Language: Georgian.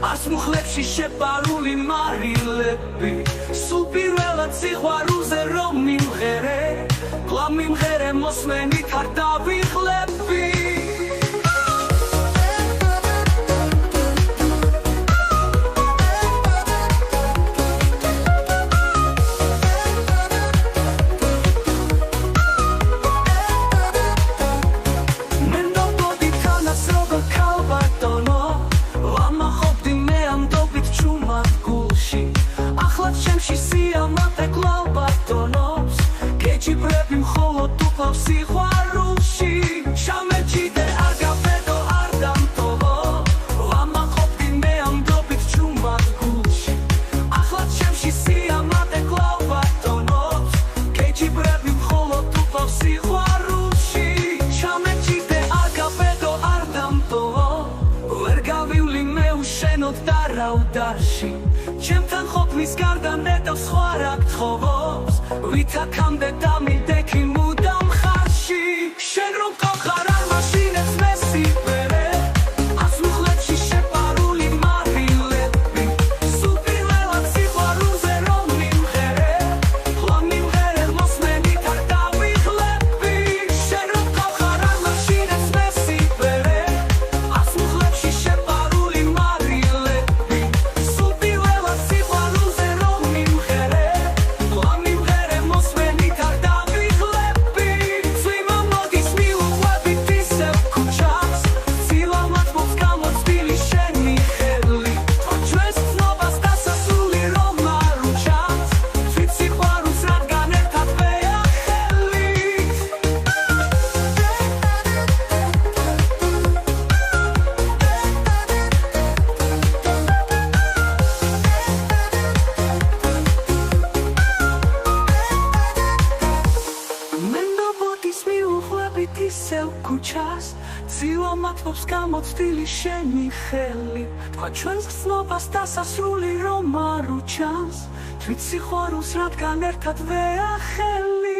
არც მუხლებში შეპარული მარილები სულ პირველად სიყვარულზე რომ მიმღერე კვლავ მიმღერე მოსმენით არ დავიღლები ჩემში სიამაყე კვლავ ბატონობს გეჯიბრები მხოლოდ უკლავ სიყვარულში ჩამეჭიდე არ გავედო არ დამტოვო ვამაყობდი მე ამბობით ჩუმად გულში ახლა ჩემში სიამაყე კვლავ ბატონობს გეჯიბრები მხოლოდ უკლავ სიყვარულში ჩამეჭიდე არ გავედო არ დამტოვო ვერ გავივლი მე უშენოდ დარავდარში ჩემთან ყოფნის გარდა ნეტავს სხვა რა გთხოვობს ვით აქამდე დამიდექი მუდამ ხარში შენ რომ გყავხარ არ მაშინებს მე სიკვერე არც მუხლებში შეპარული მარილები სულ პირველად სიყვარულზე რომ მიმღერე კვლავ მიმღერე მოსმენით არ დავიღლები შენ რომ გყავხარ არ მაშინებს მე სიკვერე არც მუხლებში შეპარული მარილები სულ პირველად სიყვარულზე რომ მიმღერე კვლავ მიმღერე მოსმენით არ დავიღლები წვიმა მოდის მიუყვებით ისევ ქუჩას ცილავად მოცგამოცდილი შენი ხელი ჩვენს ცნობას დასასრული რომ არ უჩანს თვით სიყვარულს რადგან ერთად ვეახელით მენდობოდის მიუყვებით ისევ ქუჩას ცილავად გამოცდილი შენი ხელი თქვა ჩვენს ცნობას დასასრული რომ არ უჩანს თვით სიყვარულს რადგან ერთად ვეახელით